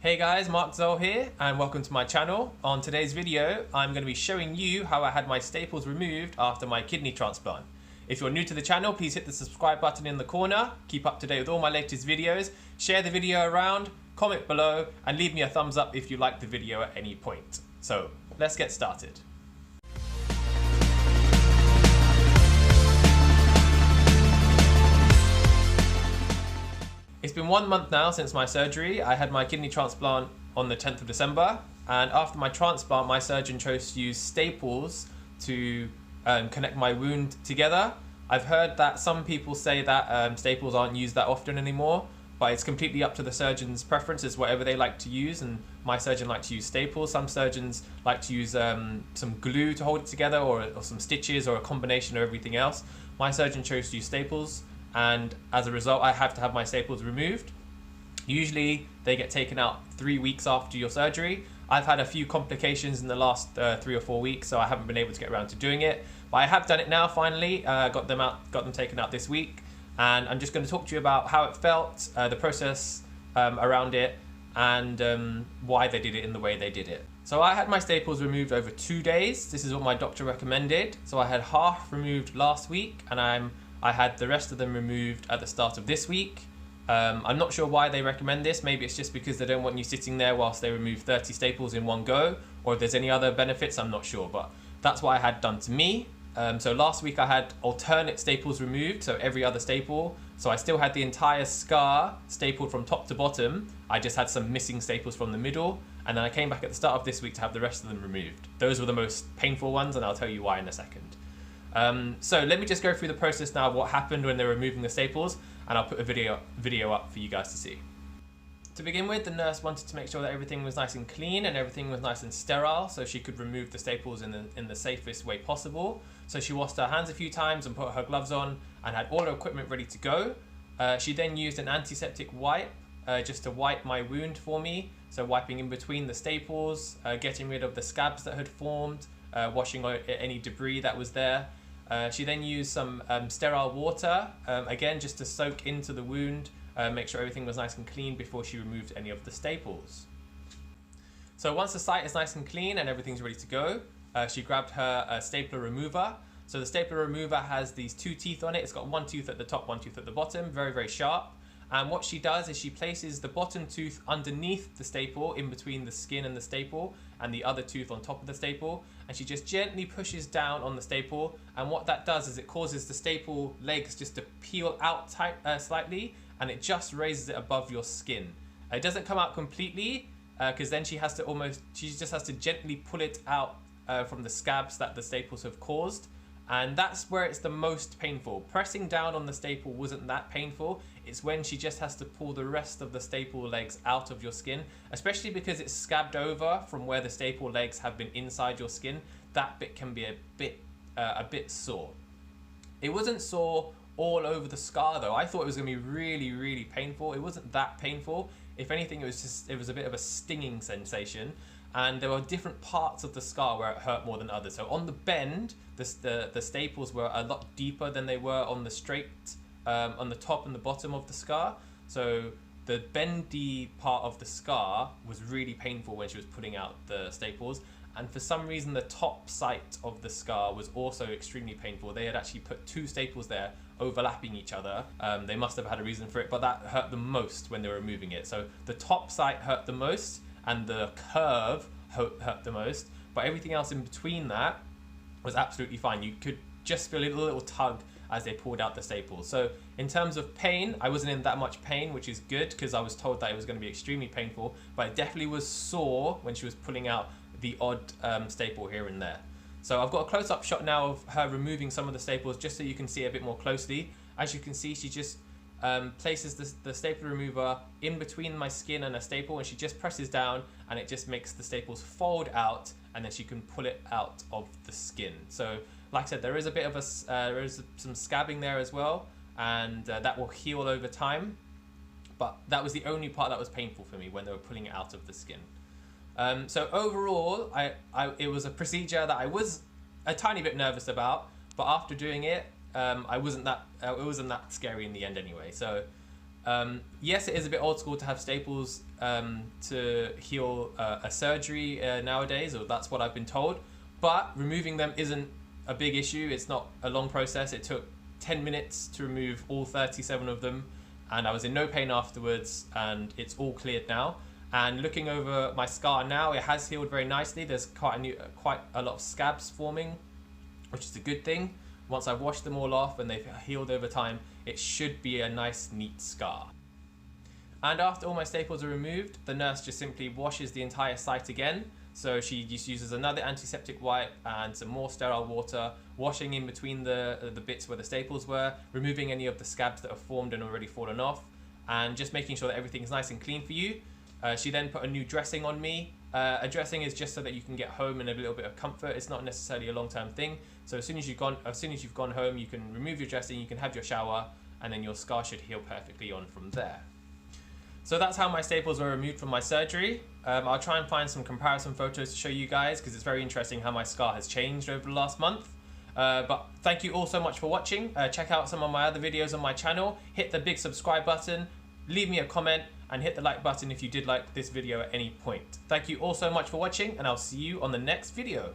Hey guys, Mark Zoll here and welcome to my channel. On today's video, I'm going to be showing you how I had my staples removed after my kidney transplant. If you're new to the channel, please hit the subscribe button in the corner, keep up to date with all my latest videos, share the video around, comment below and leave me a thumbs up if you like the video at any point. So, let's get started. It's been 1 month now since my surgery. I had my kidney transplant on the 10th of December, and after my transplant, my surgeon chose to use staples to connect my wound together. I've heard that some people say that staples aren't used that often anymore, but it's completely up to the surgeon's preferences, whatever they like to use, and my surgeon liked to use staples. Some surgeons like to use some glue to hold it together, or some stitches, or a combination of everything else. My surgeon chose to use staples, and as a result I have to have my staples removed. Usually they get taken out 3 weeks after your surgery. I've had a few complications in the last 3 or 4 weeks, so I haven't been able to get around to doing it, but I have done it now finally. Got them taken out this week, and I'm just going to talk to you about how it felt, the process around it, and why they did it in the way they did it. So I had my staples removed over 2 days. This is what my doctor recommended. So I had half removed last week, and I had the rest of them removed at the start of this week. I'm not sure why they recommend this. Maybe it's just because they don't want you sitting there whilst they remove 30 staples in one go, or if there's any other benefits, I'm not sure, but that's what I had done to me. So last week I had alternate staples removed, so every other staple. So I still had the entire scar stapled from top to bottom. I just had some missing staples from the middle, and then I came back at the start of this week to have the rest of them removed. Those were the most painful ones, and I'll tell you why in a second. So let me just go through the process now of what happened when they were removing the staples, and I'll put a video up for you guys to see. To begin with, the nurse wanted to make sure that everything was nice and clean and everything was nice and sterile, so she could remove the staples in the safest way possible. So she washed her hands a few times and put her gloves on and had all her equipment ready to go. She then used an antiseptic wipe just to wipe my wound for me, so wiping in between the staples, getting rid of the scabs that had formed, washing any debris that was there. She then used some sterile water, again just to soak into the wound, make sure everything was nice and clean before she removed any of the staples. So once the site is nice and clean and everything's ready to go, she grabbed her stapler remover. So the stapler remover has these 2 teeth on it. It's got 1 tooth at the top, 1 tooth at the bottom, very, very sharp. And what she does is she places the bottom tooth underneath the staple, in between the skin and the staple, and the other tooth on top of the staple, and she just gently pushes down on the staple, and what that does is it causes the staple legs just to peel out slightly, and it just raises it above your skin. It doesn't come out completely, because then she just has to gently pull it out from the scabs that the staples have caused. And that's where it's the most painful. Pressing down on the staple wasn't that painful. It's when she just has to pull the rest of the staple legs out of your skin, especially because it's scabbed over from where the staple legs have been inside your skin. That bit can be a bit sore. It wasn't sore all over the scar though. I thought it was gonna be really, really painful. It wasn't that painful. If anything, it was a bit of a stinging sensation. And there were different parts of the scar where it hurt more than others. So on the bend, the staples were a lot deeper than they were on the straight, on the top and the bottom of the scar. So the bendy part of the scar was really painful when she was pulling out the staples. And for some reason, the top site of the scar was also extremely painful. They had actually put 2 staples there overlapping each other. They must have had a reason for it, but that hurt the most when they were removing it. So the top site hurt the most, and the curve hurt the most, but everything else in between that was absolutely fine. You could just feel a little tug as they pulled out the staples. So in terms of pain, I wasn't in that much pain, which is good because I was told that it was going to be extremely painful, but it definitely was sore when she was pulling out the odd staple here and there. So I've got a close-up shot now of her removing some of the staples just so you can see a bit more closely. As you can see, she just places the staple remover in between my skin and a staple, and she just presses down and it just makes the staples fold out, and then she can pull it out of the skin. So like I said, there is a bit of there is some scabbing there as well, and that will heal over time, but that was the only part that was painful for me when they were pulling it out of the skin. So overall, it was a procedure that I was a tiny bit nervous about, but after doing it, it wasn't that scary in the end anyway. So Yes, it is a bit old school to have staples to heal a surgery nowadays, or that's what I've been told. But removing them isn't a big issue. It's not a long process. It took 10 minutes to remove all 37 of them, and I was in no pain afterwards, and it's all cleared now. And looking over my scar now, it has healed very nicely. There's quite a lot of scabs forming, which is a good thing. Once I've washed them all off and they've healed over time, it should be a nice, neat scar. And after all my staples are removed, the nurse just simply washes the entire site again. So she just uses another antiseptic wipe and some more sterile water, washing in between the bits where the staples were, removing any of the scabs that have formed and already fallen off, and just making sure that everything is nice and clean for you. She then put a new dressing on me. A dressing is just so that you can get home in a little bit of comfort. It's not necessarily a long-term thing. So as soon as you've gone home, you can remove your dressing, you can have your shower, and then your scar should heal perfectly on from there. So that's how my staples were removed from my surgery. I'll try and find some comparison photos to show you guys, because it's very interesting how my scar has changed over the last month. But thank you all so much for watching. Check out some of my other videos on my channel. Hit the big subscribe button, leave me a comment, and hit the like button if you did like this video at any point. Thank you all so much for watching, and I'll see you on the next video.